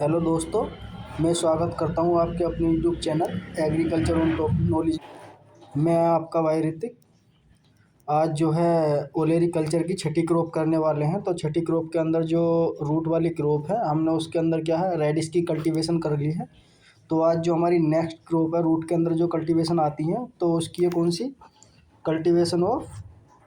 Hello दोस्तों, मैं स्वागत करता हूं आपके अपने YouTube channel agriculture on top knowledge. मैं आपका भाई ऋतिक। आज जो है ओलेरी कल्चर की छठी क्रॉप करने वाले हैं। तो छठी क्रॉप के अंदर जो रूट वाली क्रॉप है, हमने उसके अंदर क्या है रेडिश की कल्टीवेशन कर ली है। तो आज जो हमारी नेक्स्ट क्रॉप है रूट के अंदर जो कल्टीवेशन आती है, तो उसकी ये कौन सी कल्टीवेशन ऑफ,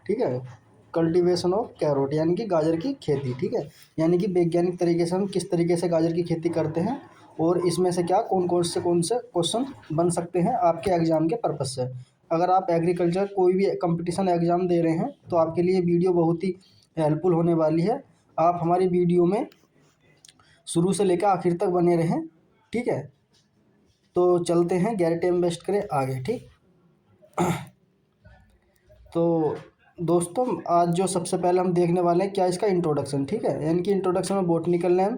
ठीक है, कल्टीवेशन ऑफ कैरोट यानी कि गाजर की खेती। ठीक है, यानी कि वैज्ञानिक तरीके से हम किस तरीके से गाजर की खेती करते हैं और इसमें से क्या कौन से क्वेश्चन बन सकते हैं आपके एग्ज़ाम के पर्पज़ से। अगर आप एग्रीकल्चर कोई भी कंपटीशन एग्ज़ाम दे रहे हैं तो आपके लिए वीडियो बहुत ही हेल्पफुल होने वाली है। आप हमारी वीडियो में शुरू से लेकर आखिर तक बने रहें। ठीक है, तो चलते हैं, गैर टाइम वेस्ट करें आगे। ठीक, तो दोस्तों आज जो सबसे पहले हम देखने वाले हैं क्या इसका इंट्रोडक्शन। ठीक है, यानी कि इंट्रोडक्शन में बोटनिकल नेम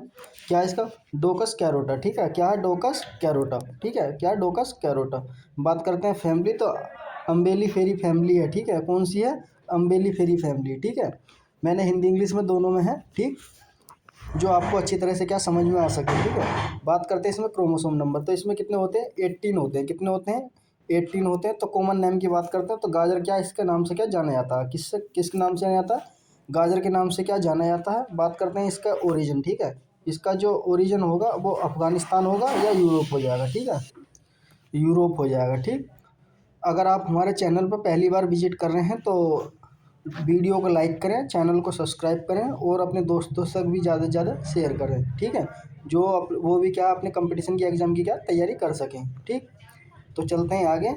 क्या है इसका, डोकस कैरोटा। ठीक है, क्या है डोकस कैरोटा। ठीक है, क्या है डोकस कैरोटा। बात करते हैं फैमिली, तो अम्बेलिफेरी फैमिली है। ठीक है, कौन सी है, अम्बेलिफेरी फैमिली। ठीक है, मैंने हिंदी इंग्लिश में दोनों में है। ठीक, जो आपको अच्छी तरह से क्या समझ में आ सके। ठीक है, बात करते हैं इसमें क्रोमोसोम नंबर, तो इसमें कितने होते हैं, 18 होते हैं। कितने होते हैं, 18 होते हैं। तो कॉमन नेम की बात करते हैं तो गाजर क्या इसके नाम से क्या जाना जाता है, किसके नाम से जाना जाता है, गाजर के नाम से क्या जाना जाता है। बात करते हैं इसका ओरिजिन। ठीक है, इसका जो ओरिजिन होगा वो अफगानिस्तान होगा या यूरोप हो जाएगा। ठीक है, यूरोप हो जाएगा। ठीक, अगर आप हमारे चैनल पर पहली बार विजिट कर रहे हैं तो वीडियो को लाइक करें, चैनल को सब्सक्राइब करें और अपने दोस्तों तक भी ज़्यादा से ज़्यादा शेयर करें। ठीक है, जो वो भी क्या अपने कंपटीशन की एग्ज़ाम की क्या तैयारी कर सकें। ठीक, तो चलते हैं आगे।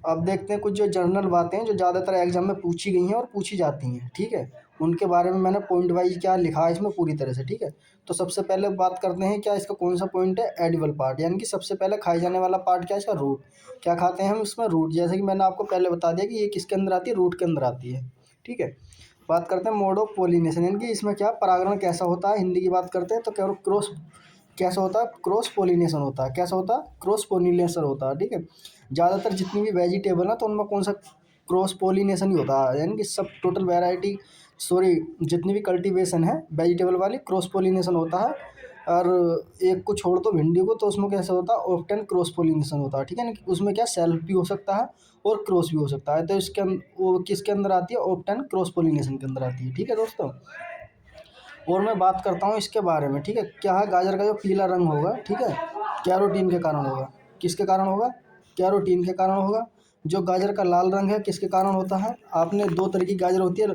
अब देखते हैं कुछ जो जर्नल बातें हैं जो ज़्यादातर एग्जाम में पूछी गई हैं और पूछी जाती हैं। ठीक है, उनके बारे में मैंने पॉइंट वाइज क्या लिखा है इसमें पूरी तरह से। ठीक है, तो सबसे पहले बात करते हैं क्या इसका कौन सा पॉइंट है, एडिबल पार्ट, यानी कि सबसे पहले खाए जाने वाला पार्ट क्या है इसका, रूट। क्या खाते हैं हम इसमें, रूट। जैसे कि मैंने आपको पहले बता दिया कि ये किसके अंदर आती है, रूट के अंदर आती है। ठीक है, बात करते हैं मोड ऑफ पोलिनेशन, यानी कि इसमें क्या परागण कैसा होता है। हिंदी की बात करते हैं तो क्रॉस कैसा होता है, क्रॉस पोलिनेशन होता है। कैसा होता है, क्रॉस पोलिनेशन होता है। ठीक है, ज़्यादातर जितनी भी वेजिटेबल है तो उनमें कौन सा क्रॉस पोलिनेशन ही होता है, यानी कि सब टोटल वैरायटी जितनी भी कल्टीवेशन है वेजिटेबल वाली क्रॉस पोलिनेशन होता है। और एक को छोड़ दो भिंडी को, तो उसमें कैसा होता है, ऑफ्टन क्रॉस पोलिनेशन होता है। ठीक है ना, उसमें क्या सेल्फ भी हो सकता है और क्रॉस भी हो सकता है। तो इसके वो किसके अंदर आती है, ऑफ्टन क्रॉस पोलिनेशन के अंदर आती है। ठीक है दोस्तों, और मैं बात करता हूँ इसके बारे में। ठीक है, क्या है, गाजर का जो पीला रंग होगा, ठीक है, कैरोटीन के कारण होगा। किसके कारण होगा, कैरोटीन के कारण होगा। जो गाजर का लाल रंग है किसके कारण होता है, आपने दो तरह की गाजर होती है,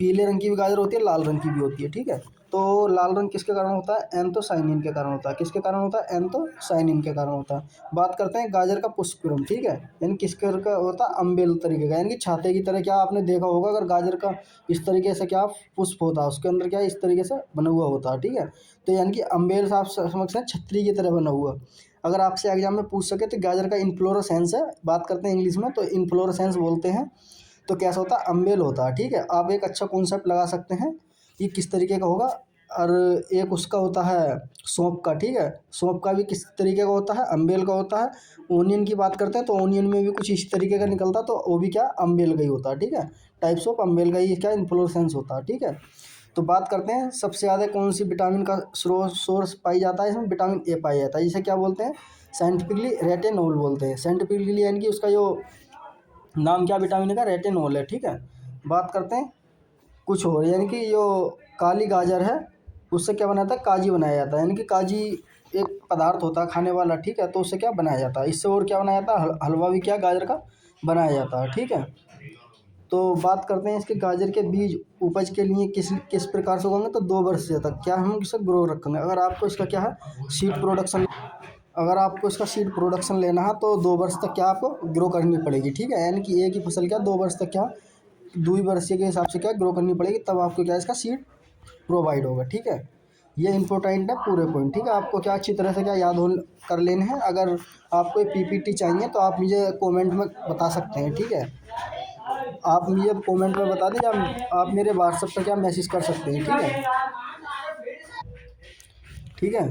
पीले रंग की भी गाजर होती है, लाल रंग की भी होती है। ठीक है, तो लाल रंग किसके कारण होता है, एंथोसाइनिन के कारण होता है। किसके कारण होता है, एंथोसाइनिन के कारण होता है। बात करते हैं गाजर का पुष्पक्रम। ठीक है, यानी किसके का होता है, अम्बेल तरीके का, यानी कि छाते की तरह। क्या आपने देखा होगा अगर गाजर का इस तरीके से क्या पुष्प होता है, उसके अंदर क्या इस तरीके से बना हुआ होता है। ठीक है, तो यानी कि अम्बेल आप समझ सकते हैं छतरी की तरह बना हुआ। अगर आपसे एग्जाम में पूछ सके तो गाजर का इन्फ्लोरेसेंस है, बात करते हैं इंग्लिश में तो इन्फ्लोरेसेंस बोलते हैं। तो कैसा होता है, अम्बेल होता है। ठीक है, आप एक अच्छा कॉन्सेप्ट लगा सकते हैं कि किस तरीके का होगा। और एक उसका होता है सौंफ का। ठीक है, सौंफ का भी किस तरीके का होता है, अम्बेल का होता है। ओनियन की बात करते हैं तो ओनियन में भी कुछ इस तरीके का निकलता है, तो वो भी क्या अम्बेल का ही होता है। ठीक है, टाइप्स ऑफ अम्बेल का ही क्या इन्फ्लोरेसेंस होता है। ठीक है, तो बात करते हैं सबसे ज़्यादा कौन सी विटामिन का सोर्स पाई जाता है, इसमें विटामिन ए पाया जाता है, जिसे क्या बोलते हैं, साइंटिफिकली रेटिनोल बोलते हैं। साइंटिफिकली यानी कि उसका जो नाम क्या विटामिन का, रेटिनोल है। ठीक है, बात करते हैं कुछ और, यानी कि जो काली गाजर है उससे क्या बनाया जाता है, काजी बनाया जाता है। यानी कि काजी एक पदार्थ होता है खाने वाला। ठीक है, तो उससे क्या बनाया जाता है, इससे और क्या बनाया जाता है, हलवा भी क्या गाजर का बनाया जाता है। ठीक है, तो बात करते हैं इसके गाजर के बीज उपज के लिए किस किस प्रकार से उगाएंगे, तो 2 वर्ष से तक क्या हम इसे ग्रो रखेंगे। अगर आपको इसका क्या है सीड प्रोडक्शन, अगर आपको इसका सीड प्रोडक्शन लेना है तो 2 वर्ष तक क्या आपको ग्रो करनी पड़ेगी। ठीक है, यानी कि एक ही फसल क्या 2 वर्ष तक क्या द्विवर्षीय के हिसाब से क्या ग्रो करनी पड़ेगी, तब आपको क्या इसका सीड प्रोवाइड होगा। ठीक है, ये इंपॉर्टेंट है पूरे पॉइंट। ठीक है, आपको क्या अच्छी तरह से क्या याद हो कर लेने हैं। अगर आपको पीपीटी चाहिए तो आप मुझे कमेंट में बता सकते हैं। ठीक है, आप मुझे कमेंट में बता दें या आप मेरे व्हाट्सएप पर क्या मैसेज कर सकते हैं। ठीक है, ठीक है,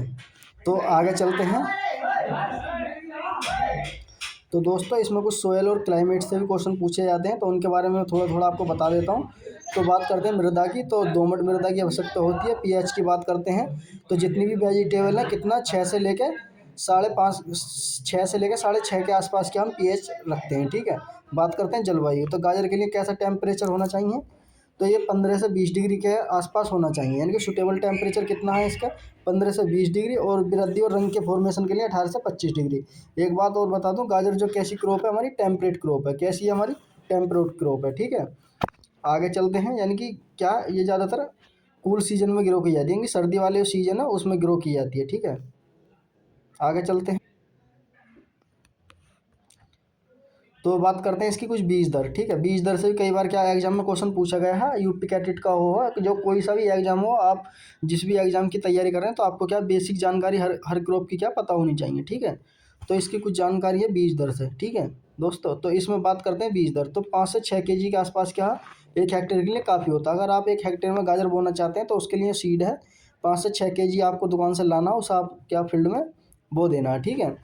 तो आगे चलते हैं। तो दोस्तों इसमें कुछ सोयल और क्लाइमेट से भी क्वेश्चन पूछे जाते हैं, तो उनके बारे में थोड़ा थोड़ा आपको बता देता हूँ। तो बात करते हैं मृदा की, तो दोमट मृदा की आवश्यकता होती है। पीएच की बात करते हैं तो जितनी भी वेजिटेबल है कितना 6 से लेकर 6.5 के आसपास के हम पीएच रखते हैं, ठीक है। बात करते हैं जलवायु, तो गाजर के लिए कैसा टेम्परेचर होना चाहिए, तो ये 15 से 20 डिग्री के आसपास होना चाहिए, यानी कि सूटेबल टेम्परेचर कितना है इसका 15 से 20 डिग्री, और वृद्धि और रंग के फॉर्मेशन के लिए 18 से 25 डिग्री। एक बात और बता दूं, गाजर जो कैसी क्रॉप है हमारी, टेम्परेट क्रॉप है। कैसी है हमारी, टेम्परेट क्रॉप है, ठीक है। आगे चलते हैं, यानी कि क्या ये ज़्यादातर कूल सीजन में ग्रो की जाती है, यानी कि सर्दी वाले सीजन है उसमें ग्रो की जाती है, ठीक है। आगे चलते हैं, तो बात करते हैं इसकी कुछ बीज दर, ठीक है। बीज दर से भी कई बार क्या एग्जाम में क्वेश्चन पूछा गया है, यूपी कैटेट का हो कि जो कोई सा भी एग्जाम हो, आप जिस भी एग्जाम की तैयारी कर रहे हैं तो आपको क्या बेसिक जानकारी हर हर क्रॉप की क्या पता होनी चाहिए, ठीक है। तो इसकी कुछ जानकारी है बीज दर से, ठीक है दोस्तों। तो इसमें बात करते हैं बीज दर, तो 5 से 6 kg के आसपास क्या 1 हेक्टेयर के लिए काफ़ी होता है। अगर आप 1 हेक्टेयर में गाजर बोना चाहते हैं तो उसके लिए सीड है 5 से 6 kg आपको दुकान से लाना, उस आप क्या फील्ड में बो देना है, ठीक है।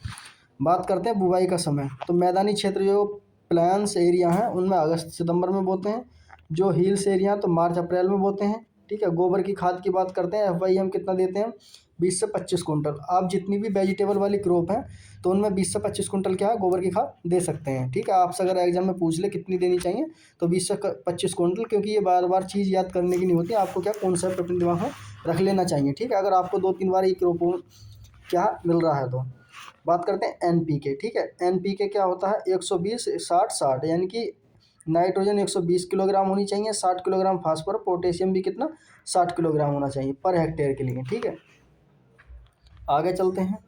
बात करते हैं बुवाई का समय, तो मैदानी क्षेत्र जो प्लान्स एरिया हैं उनमें अगस्त सितंबर में बोते हैं, जो हिल्स एरिया तो मार्च अप्रैल में बोते हैं, ठीक है। गोबर की खाद की बात करते हैं, FY हम कितना देते हैं 20 से 25 कुंटल। आप जितनी भी वेजिटेबल वाली क्रॉप है तो उनमें 20 से 25 कुंटल क्या है गोबर की खाद दे सकते हैं, ठीक है। आपसे अगर एग्जाम में पूछ ले कितनी देनी चाहिए तो 20 से 25 कुंटल, क्योंकि ये बार बार चीज़ याद करने की नहीं होती, आपको क्या कॉन्सेप्ट अपने दिमाग में रख लेना चाहिए, ठीक है। अगर आपको 2-3 बार ये क्रॉप क्या मिल रहा है तो। बात करते हैं NPK, ठीक है। NPK क्या होता है 120-60-60, यानी कि नाइट्रोजन 120 किलोग्राम होनी चाहिए, 60 किलोग्राम फास्फोर, पोटेशियम भी कितना 60 किलोग्राम होना चाहिए पर हेक्टेयर के लिए, ठीक है। आगे चलते हैं,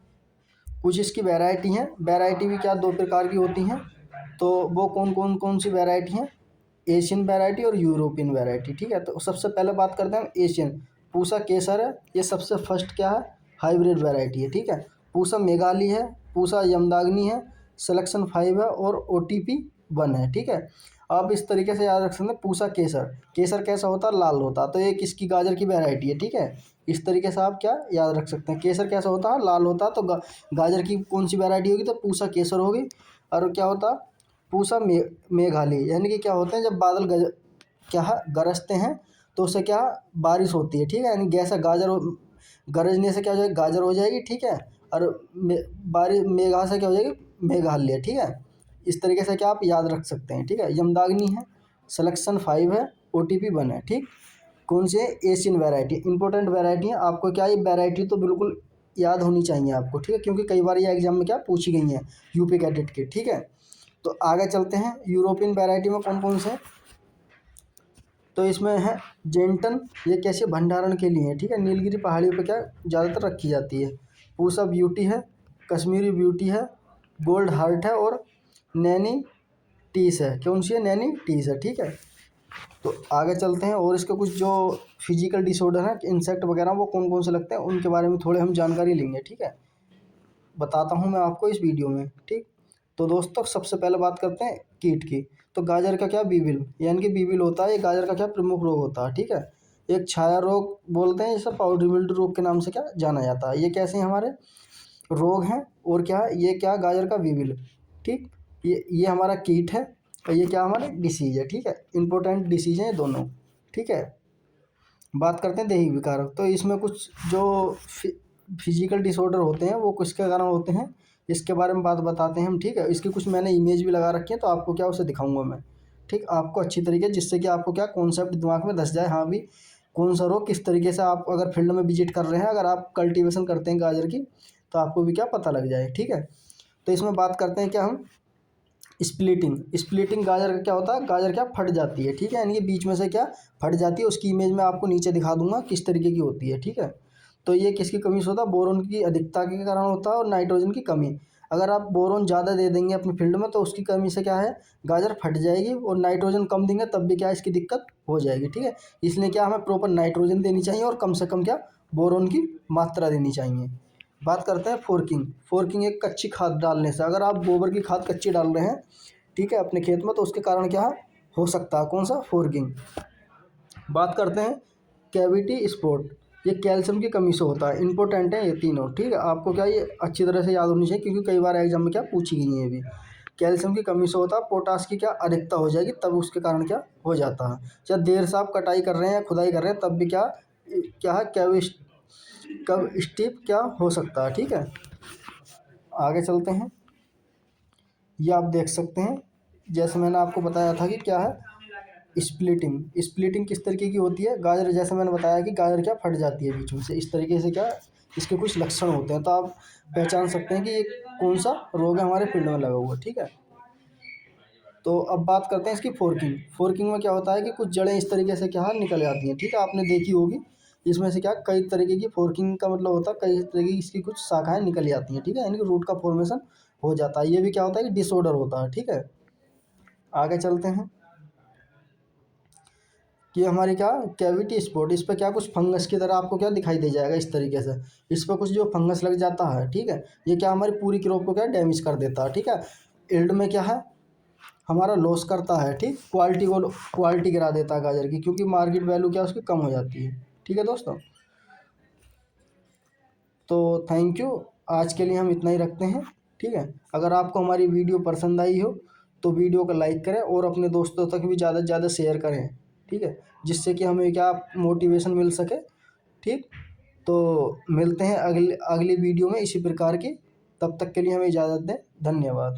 कुछ इसकी वैरायटी हैं। वैरायटी भी क्या 2 प्रकार की होती हैं, तो वो कौन सी वैरायटी हैं, एशियन वैरायटी और यूरोपियन वैरायटी, ठीक है। तो सबसे पहले बात करते हैं एशियन, पूसा केसर है, ये सबसे फर्स्ट क्या है हाइब्रिड वैरायटी है, ठीक है। पूसा मेघाली है, पूसा यमदाग्नि है, सिलेक्शन 5 है और OTP 1 है, ठीक है। आप इस तरीके से याद रख सकते हैं, पूसा केसर, केसर कैसा होता है लाल होता है, तो ये किसकी गाजर की वैरायटी है, ठीक है। इस तरीके से आप क्या याद रख सकते हैं, केसर कैसा होता है लाल होता है, तो गाजर की कौन सी वैरायटी होगी तो पूसा केसर होगी। और क्या होता है पूसा मेघाली, यानी कि क्या होते हैं जब बादल क्या है गरजते हैं तो उससे क्या बारिश होती है, ठीक है। यानी जैसा गरजने से क्या हो जाएगी गाजर हो जाएगी, ठीक है। और बारिश मेघा से क्या हो जाएगी मेघालय, ठीक है। इस तरीके से क्या आप याद रख सकते हैं, ठीक है। यमदाग्नि है, सिलेक्शन 5 है, OTP 1 है, ठीक। कौन से एशियन वैरायटी इंपॉर्टेंट वैरायटी है, आपको क्या ये वैरायटी तो बिल्कुल याद होनी चाहिए आपको, ठीक है, क्योंकि कई बार ये एग्जाम में क्या पूछी गई हैं यूपी कैडेट के, ठीक है। तो आगे चलते हैं, यूरोपियन वैरायटी में कौन कौन से, तो इसमें है जेंटन, ये कैसे भंडारण के लिए है, ठीक है। नीलगिरी पहाड़ियों पर क्या ज़्यादातर रखी जाती है। पूसा ब्यूटी है, कश्मीरी ब्यूटी है, गोल्ड हार्ट है और नैनी टीस है, कौन सी है नैनी टीस है, ठीक है। तो आगे चलते हैं, और इसके कुछ जो फिजिकल डिसऑर्डर हैं इंसेक्ट वगैरह वो कौन कौन से लगते हैं उनके बारे में थोड़े हम जानकारी लेंगे, ठीक है। बताता हूँ मैं आपको इस वीडियो में, ठीक। तो दोस्तों सबसे पहले बात करते हैं कीट की, तो गाजर का क्या बीविल, यानी कि बीविल होता है, ये गाजर का क्या प्रमुख रोग होता है, ठीक है। एक छाया रोग बोलते हैं, इसे पाउडरी मिल्ड्यू रोग के नाम से क्या जाना जाता है। ये कैसे हमारे रोग हैं, और क्या है ये क्या गाजर का बीविल, ठीक। ये हमारा कीट है और ये क्या हमारे डिसीज है, ठीक है। इंपॉर्टेंट डिसीज हैं ये दोनों, ठीक है। बात करते हैं दैहिक विकार, तो इसमें कुछ जो फिजिकल डिसऑर्डर होते हैं वो किसके कारण होते हैं इसके बारे में बात बताते हैं हम, ठीक है। इसकी कुछ मैंने इमेज भी लगा रखी है तो आपको क्या उसे दिखाऊंगा मैं, ठीक, आपको अच्छी तरीके, जिससे कि आपको क्या कॉन्सेप्ट दिमाग में धस जाए, हाँ भी कौन सा रोग किस तरीके से आप अगर फील्ड में विजिट कर रहे हैं, अगर आप कल्टीवेशन करते हैं गाजर की तो आपको भी क्या पता लग जाए, ठीक है। तो इसमें बात करते हैं क्या हम स्प्लिटिंग गाजर का क्या होता है, गाजर क्या फट जाती है, ठीक है, यानी कि बीच में से क्या फट जाती है। उसकी इमेज मैं आपको नीचे दिखा दूंगा किस तरीके की होती है, ठीक है। तो ये किसकी कमी से होता है, बोरोन की अधिकता के कारण होता है और नाइट्रोजन की कमी। अगर आप बोरोन ज़्यादा दे देंगे अपने फील्ड में तो उसकी कमी से क्या है गाजर फट जाएगी, और नाइट्रोजन कम देंगे तब भी क्या इसकी दिक्कत हो जाएगी, ठीक है। इसलिए क्या हमें प्रॉपर नाइट्रोजन देनी चाहिए और कम से कम क्या बोरोन की मात्रा देनी चाहिए। बात करते हैं फोर्किंग एक कच्ची खाद डालने से, अगर आप गोबर की खाद कच्ची डाल रहे हैं, ठीक है, अपने खेत में, तो उसके कारण क्या हो सकता है कौन सा फोर्किंग। बात करते हैं कैविटी स्पॉट, ये कैल्शियम की कमी से होता है, इंपॉर्टेंट है ये तीनों, ठीक है। आपको क्या ये अच्छी तरह से याद होनी चाहिए क्योंकि कई बार एग्जाम में क्या पूछी गई है ये भी। कैल्शियम की कमी से होता है, पोटास की क्या अधिकता हो जाएगी, तब उसके कारण क्या हो जाता है। चाहे देर से आप कटाई कर रहे हैं या खुदाई कर रहे हैं तब भी क्या क्या है, कब स्टीप क्या हो सकता है। ठीक है, आगे चलते हैं। ये आप देख सकते हैं, जैसे मैंने आपको बताया था कि क्या है स्प्लिटिंग। स्प्लिटिंग किस तरीके की होती है, गाजर जैसे मैंने बताया कि गाजर क्या फट जाती है बीच में से, इस तरीके से क्या इसके कुछ लक्षण होते हैं, तो आप पहचान सकते हैं कि ये कौन सा रोग है हमारे फील्ड में लगा हुआ। ठीक है, तो अब बात करते हैं इसकी फोर्किंग। फोर्किंग में क्या होता है कि कुछ जड़ें इस तरीके से क्या है निकल जाती हैं। ठीक है, आपने देखी होगी, इसमें से क्या कई तरीके की फोर्किंग का मतलब होता है कई तरीके की इसकी कुछ शाखाएं निकल जाती हैं। ठीक है, यानी कि रूट का फॉर्मेशन हो जाता है। ये भी क्या होता है कि डिसऑर्डर होता है। ठीक है, आगे चलते हैं कि हमारी क्या कैविटी स्पॉट, इस पर क्या कुछ फंगस की तरह आपको क्या दिखाई दे जाएगा इस तरीके से। इस पर कुछ जो फंगस लग जाता है, ठीक है, ये क्या हमारी पूरी क्रॉप को क्या डैमेज कर देता है। ठीक है, इल्ड में क्या है हमारा लॉस करता है। ठीक, क्वालिटी गिरा देता है गाजर की, क्योंकि मार्केट वैल्यू क्या उसकी कम हो जाती है। ठीक है दोस्तों, तो थैंक यू, आज के लिए हम इतना ही रखते हैं। ठीक है, अगर आपको हमारी वीडियो पसंद आई हो तो वीडियो को लाइक करें और अपने दोस्तों तक भी ज़्यादा से ज़्यादा शेयर करें। ठीक है, जिससे कि हमें क्या मोटिवेशन मिल सके। ठीक, तो मिलते हैं अगली वीडियो में इसी प्रकार की। तब तक के लिए हमें इजाज़त दें, धन्यवाद।